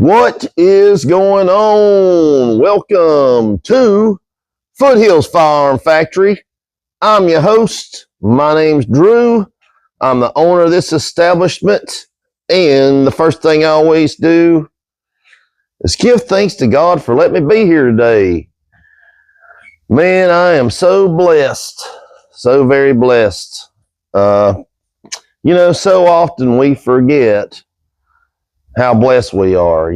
What is going on? Welcome to Foothills Firearm Factory. I'm your host. My name's Drew. I'm the owner of this establishment. And the first thing I always do is give thanks to God for letting me be here today. Man, I am so blessed. So very blessed. So often we forget how blessed we are.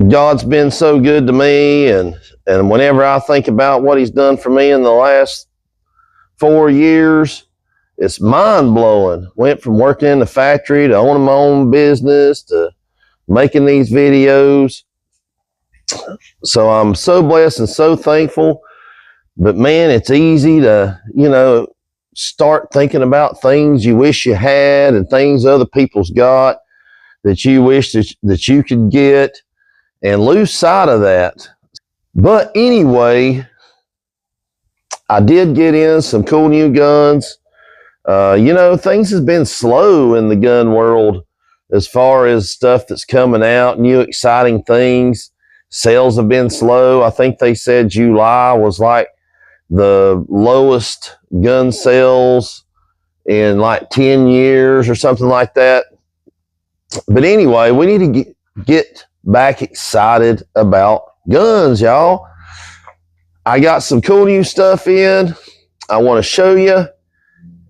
God's been so good to me, and whenever I think about what he's done for me in the last 4 years, it's mind-blowing. Went from working in the factory to owning my own business to making these videos. So I'm so blessed and so thankful. But man, it's easy to, start thinking about things you wish you had and things other people's got that you wish that you could get, and lose sight of that. But anyway, I did get in some cool new guns. Things has been slow in the gun world as far as stuff that's coming out, new exciting things. Sales have been slow. I think they said July was like the lowest gun sales in like 10 years or something like that. But anyway, we need to get back excited about guns, y'all. I got some cool new stuff in. I want to show you.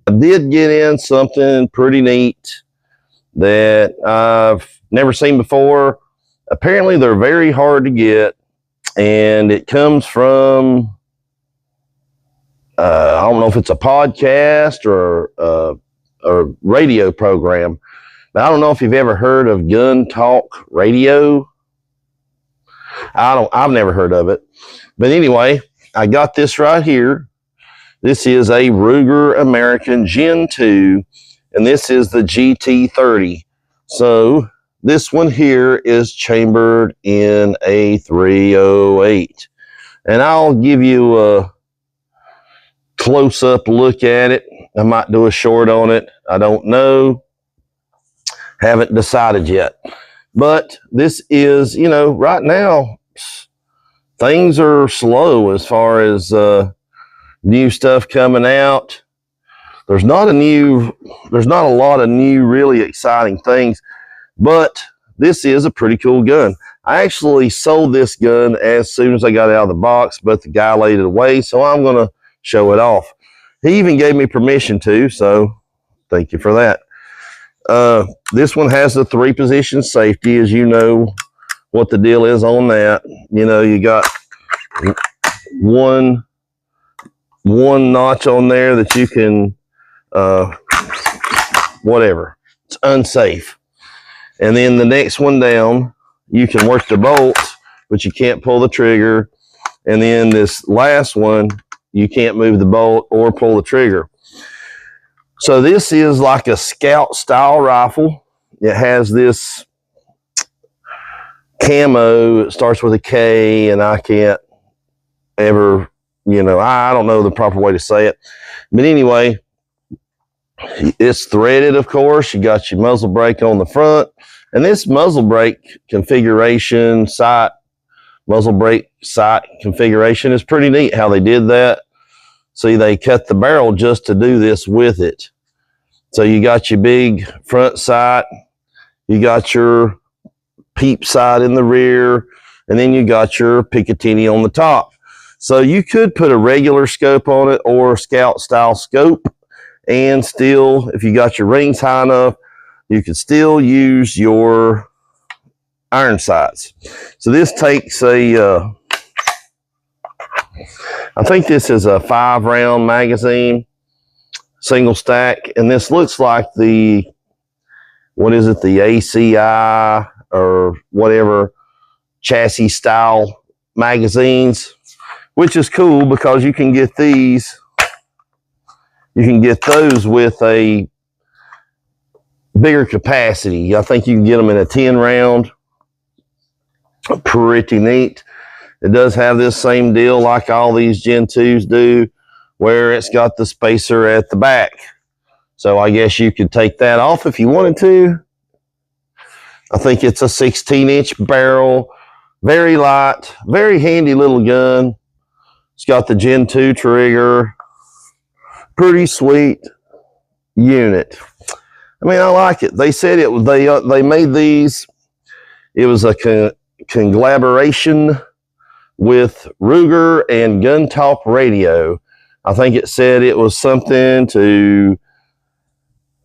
I did get in something pretty neat that I've never seen before. Apparently, they're very hard to get, and it comes from, I don't know if it's a podcast or a radio program. But I don't know if you've ever heard of Guntalk radio. I've never heard of it. But anyway, I got this right here. This is a Ruger American Gen 2, and this is the GT30. So this one here is chambered in a 308. And I'll give you a close-up look at it. I might do a short on it. I don't know. Haven't decided yet. But this is, right now, things are slow as far as new stuff coming out. There's not a lot of new, really exciting things, but this is a pretty cool gun. I actually sold this gun as soon as I got it out of the box, but the guy laid it away, so I'm going to show it off. He even gave me permission to, so thank you for that. This one has the 3-position safety, as you know what the deal is on that. You got one notch on there that you can, whatever. It's unsafe. And then the next one down, you can work the bolts, but you can't pull the trigger. And then this last one, you can't move the bolt or pull the trigger. So this is like a scout style rifle. It has this camo. It starts with a K, and I can't ever, I don't know the proper way to say it. But anyway, it's threaded, of course. You got your muzzle brake on the front. And this muzzle brake configuration, muzzle brake sight configuration is pretty neat how they did that. See, they cut the barrel just to do this with it. So you got your big front sight, you got your peep sight in the rear, and then you got your Picatinny on the top. So you could put a regular scope on it or a scout style scope, and still, if you got your rings high enough, you could still use your iron sights. So this takes I think this is a 5-round magazine, single stack, and this looks like the ACI or whatever chassis style magazines, which is cool because you can get those with a bigger capacity. I think you can get them in a 10-round. Pretty neat. It does have this same deal like all these Gen 2s do, where it's got the spacer at the back. So I guess you could take that off if you wanted to. I think it's a 16-inch barrel, very light, very handy little gun. It's got the Gen 2 trigger. Pretty sweet unit. I mean, I like it. They said it was they made these. It was a collaboration with Ruger and Guntalk Radio. I think it said it was something to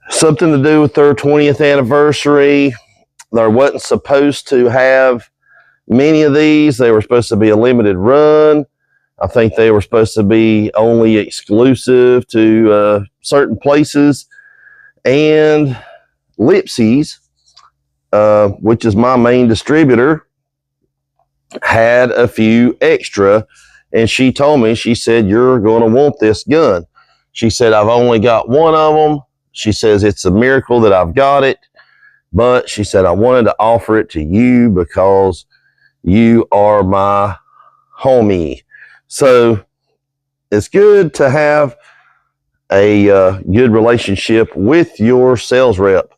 do with their 20th anniversary. They wasn't supposed to have many of these. They were supposed to be a limited run. I think they were supposed to be only exclusive to certain places. And Lipsy's, which is my main distributor, had a few extra. And she told me, she said, you're going to want this gun. She said, I've only got one of them. She says, it's a miracle that I've got it. But she said, I wanted to offer it to you because you are my homie. So it's good to have a good relationship with your sales rep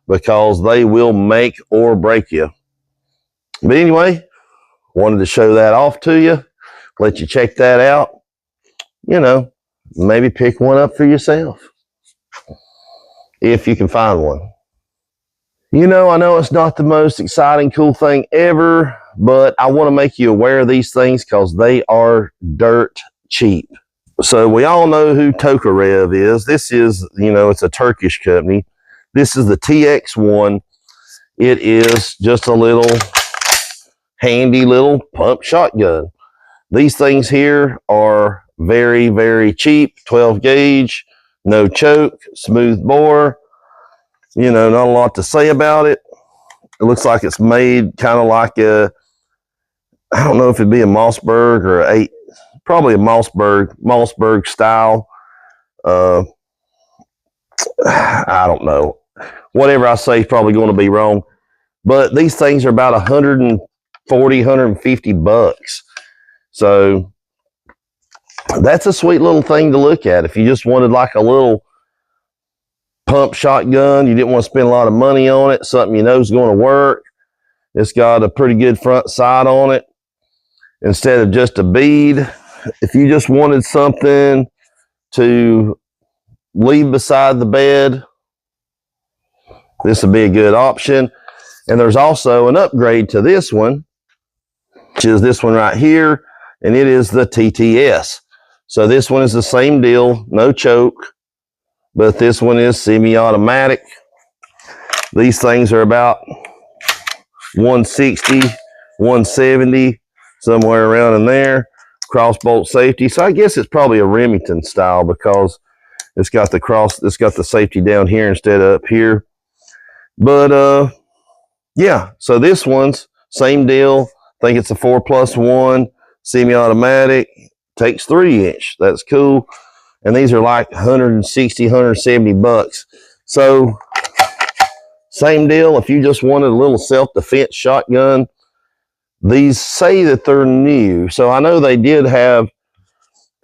because they will make or break you. But anyway, wanted to show that off to you, let you check that out. You know, maybe pick one up for yourself if you can find one. You know, I know it's not the most exciting, cool thing ever, but I want to make you aware of these things because they are dirt cheap. So we all know who Tokarev is. This is, you know, it's a Turkish company. This is the TX1. It is just a little handy little pump shotgun. These things here are very, very cheap. 12 gauge, no choke, smooth bore. You know, not a lot to say about it. It looks like it's made kind of like a, I don't know if it'd be a Mossberg or probably a Mossberg style. I don't know. Whatever I say is probably going to be wrong. But these things are about 140, 150 bucks. So that's a sweet little thing to look at. If you just wanted like a little pump shotgun, you didn't want to spend a lot of money on it, something you know is going to work. It's got a pretty good front sight on it instead of just a bead. If you just wanted something to leave beside the bed, this would be a good option. And there's also an upgrade to this one, which is this one right here, and it is the TTS. So this one is the same deal, no choke, but this one is semi-automatic. These things are about 160, 170, somewhere around in there. Crossbolt safety. So I guess it's probably a Remington style because it's got the safety down here instead of up here. But yeah, so this one's same deal. I think it's a 4+1 semi-automatic. Takes 3-inch. That's cool. And these are like 160, 170 bucks. So same deal. If you just wanted a little self-defense shotgun, these say that they're new. So I know they did have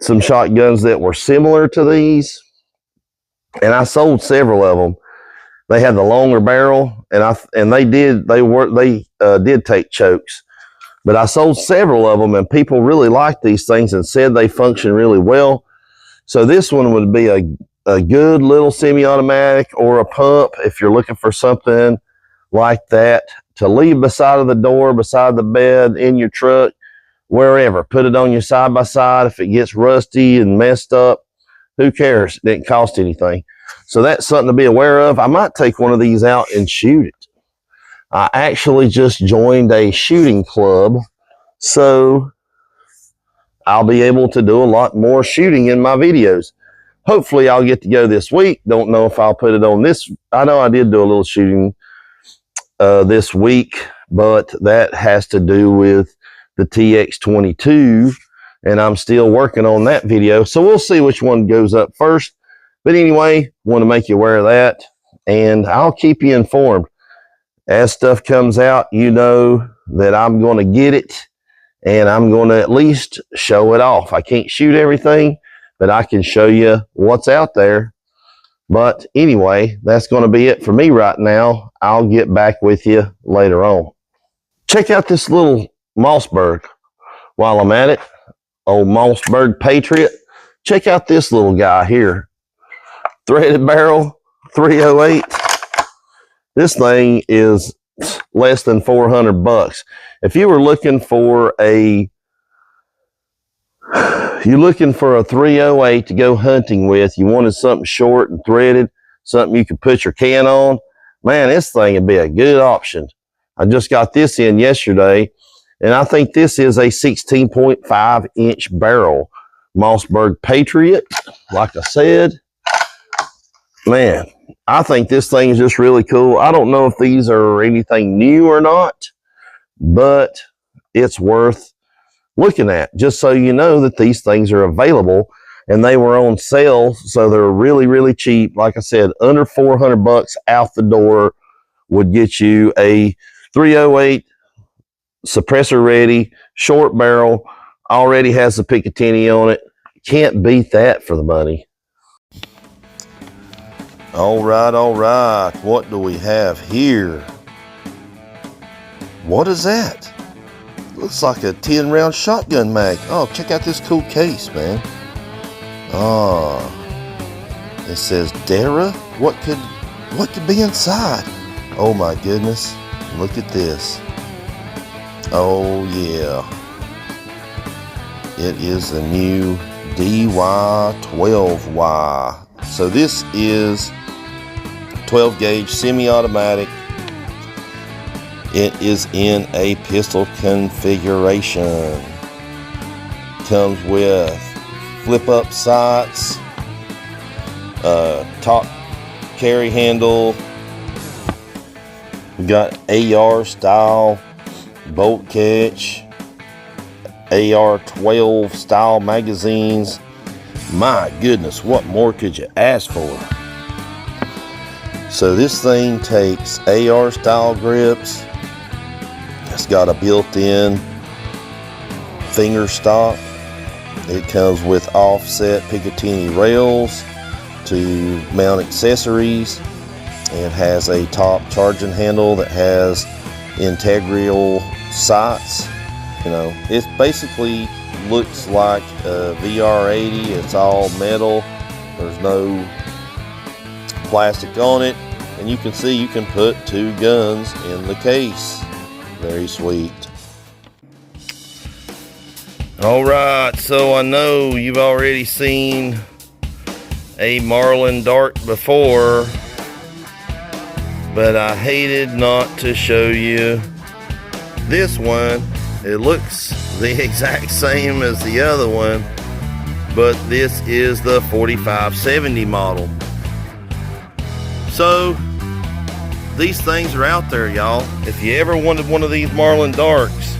some shotguns that were similar to these, and I sold several of them. They had the longer barrel, and they did take chokes. But I sold several of them, and people really liked these things and said they function really well. So this one would be a good little semi-automatic or a pump if you're looking for something like that to leave beside of the door, beside the bed, in your truck, wherever. Put it on your side-by-side. If it gets rusty and messed up, who cares? It didn't cost anything. So that's something to be aware of. I might take one of these out and shoot it. I actually just joined a shooting club, so I'll be able to do a lot more shooting in my videos. Hopefully I'll get to go this week. Don't know if I'll put it on this. I know I did do a little shooting this week, but that has to do with the TX22, and I'm still working on that video. So we'll see which one goes up first. But anyway, want to make you aware of that, and I'll keep you informed. As stuff comes out, you know that I'm going to get it, and I'm going to at least show it off. I can't shoot everything, but I can show you what's out there. But anyway, that's going to be it for me right now. I'll get back with you later on. Check out this little Mossberg while I'm at it. Old Mossberg Patriot. Check out this little guy here. Threaded barrel, 308. This thing is less than $400. If you were looking for a 308 to go hunting with, you wanted something short and threaded, something you could put your can on, man, this thing would be a good option. I just got this in yesterday, and I think this is a 16.5 inch barrel Mossberg Patriot. Like I said, man, I think this thing is just really cool. I don't know if these are anything new or not, but it's worth looking at, just so you know that these things are available, and they were on sale, so they're really, really cheap. Like I said, under $400 out the door would get you a 308 suppressor ready, short barrel, already has the Picatinny on it. Can't beat that for the money. All right. What do we have here? What is that? Looks like a 10-round shotgun mag. Oh, check out this cool case, man. Oh, it says Deyra. What could be inside? Oh my goodness! Look at this. Oh yeah, it is the new DY12Y. So this is 12 gauge semi-automatic. It is in a pistol configuration. Comes with flip-up sights, top carry handle. We got AR style bolt catch, AR-12 style magazines. My goodness, what more could you ask for? So this thing takes AR style grips. It's got a built-in finger stop. It comes with offset Picatinny rails to mount accessories. It has a top charging handle that has integral sights. You know, it basically looks like a VR80. It's all metal. There's no plastic on it, and you can see you can put 2 guns in the case. Very sweet. All right, so I know you've already seen a Marlin Dart before, but I hated not to show you this one. It looks the exact same as the other one, but this is the 4570 model. So these things are out there, y'all. If you ever wanted one of these Marlin Darts,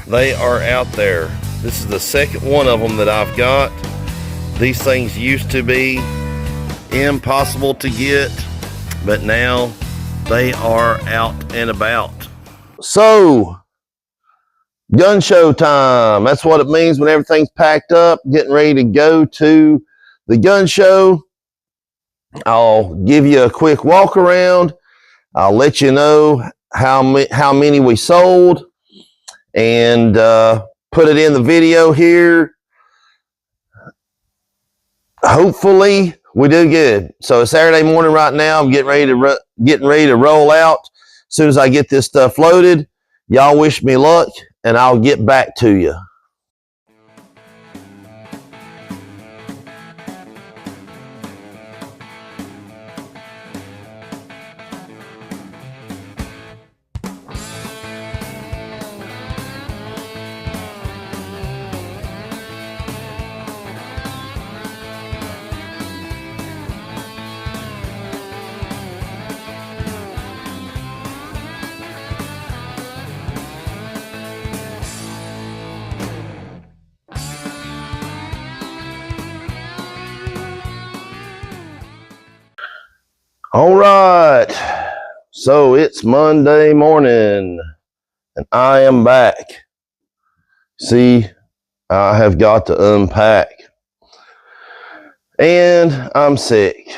they are out there. This is the second one of them that I've got. These things used to be impossible to get, but now they are out and about. So, gun show time. That's what it means when everything's packed up, getting ready to go to the gun show. I'll give you a quick walk around. I'll let you know how many we sold, and put it in the video here. Hopefully we do good. So it's Saturday morning right now. I'm getting ready to roll out. As soon as I get this stuff loaded, y'all wish me luck, and I'll get back to you. All right, so it's Monday morning, and I am back. See, I have got to unpack. And I'm sick.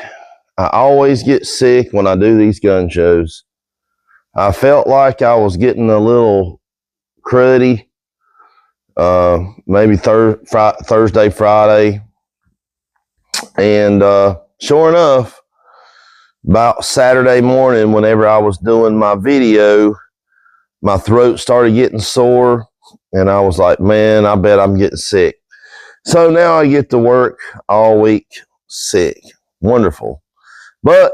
I always get sick when I do these gun shows. I felt like I was getting a little cruddy, maybe Thursday, Friday. And sure enough, about Saturday morning, whenever I was doing my video, my throat started getting sore. And I was like, man, I bet I'm getting sick. So now I get to work all week sick. Wonderful. But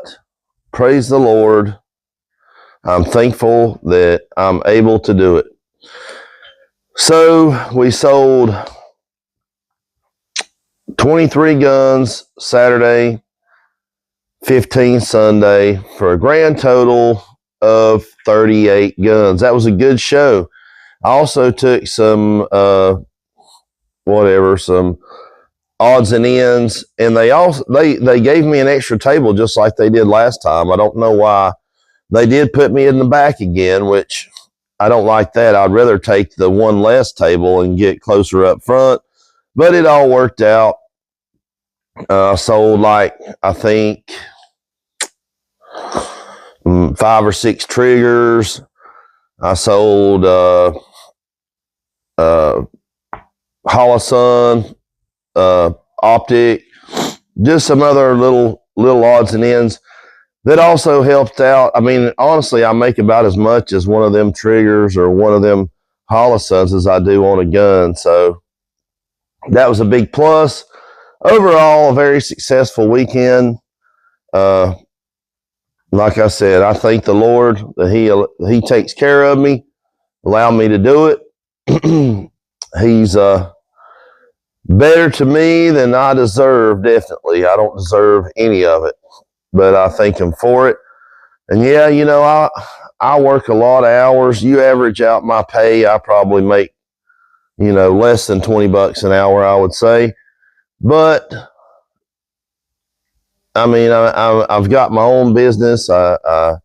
praise the Lord, I'm thankful that I'm able to do it. So we sold 23 guns Saturday, 15 Sunday, for a grand total of 38 guns. That was a good show. I also took some some odds and ends, and they gave me an extra table just like they did last time. I don't know why. They did put me in the back again, which I don't like that. I'd rather take the one less table and get closer up front, but it all worked out. Sold I think 5 or 6 triggers. I sold Holosun, optic, just some other little odds and ends that also helped out. I mean, honestly, I make about as much as one of them triggers or one of them Holosuns as I do on a gun. So that was a big plus. Overall, a very successful weekend. Like I said, I thank the Lord that He takes care of me, allow me to do it. He's better to me than I deserve, definitely. I don't deserve any of it, but I thank Him for it. And yeah, I work a lot of hours. You average out my pay, I probably make, less than $20 an hour, I would say. But I mean, I've got my own business. I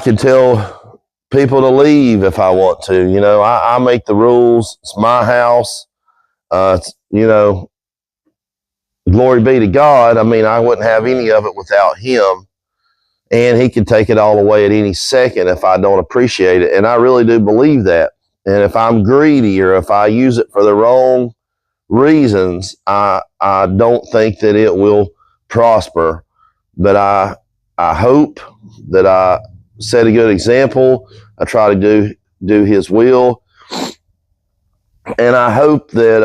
can tell people to leave if I want to. I make the rules. It's my house. Glory be to God. I mean, I wouldn't have any of it without Him. And He could take it all away at any second if I don't appreciate it. And I really do believe that. And if I'm greedy or if I use it for the wrong reasons, I don't think that it will prosper. But I hope that I set a good example. I try to do His will. And I hope that,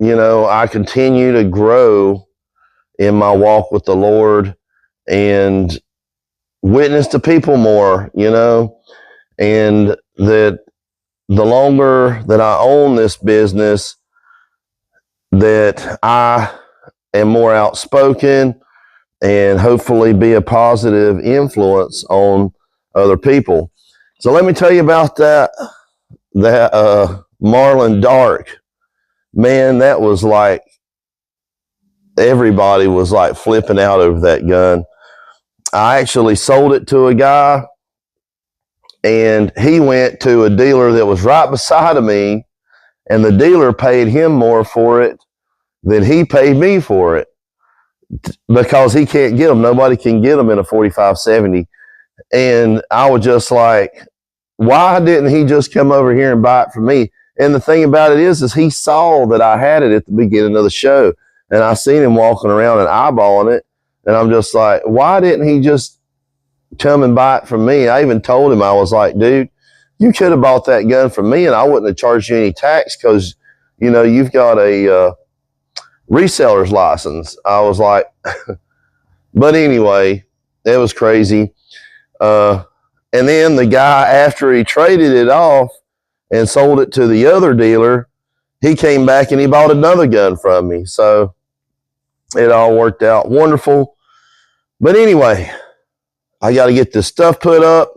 I continue to grow in my walk with the Lord and witness to people more, and that the longer that I own this business, that I am more outspoken and hopefully be a positive influence on other people. So let me tell you about that Marlin Dark. Man, that was like, everybody was like flipping out over that gun. I actually sold it to a guy, and he went to a dealer that was right beside of me, and the dealer paid him more for it than he paid me for it, because he can't get them. Nobody can get them in a 45-70. And I was just like, why didn't he just come over here and buy it from me? And the thing about it is he saw that I had it at the beginning of the show, and I seen him walking around and eyeballing it. And I'm just like, why didn't he just come and buy it from me? I even told him, I was like, dude, you could have bought that gun from me and I wouldn't have charged you any tax because, you've got a reseller's license. I was like, but anyway, it was crazy. And then the guy, after he traded it off and sold it to the other dealer, he came back and he bought another gun from me. So it all worked out wonderful. But anyway, I got to get this stuff put up.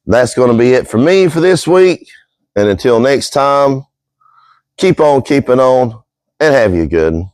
That's going to be it for me for this week. And until next time, keep on keeping on and have you good.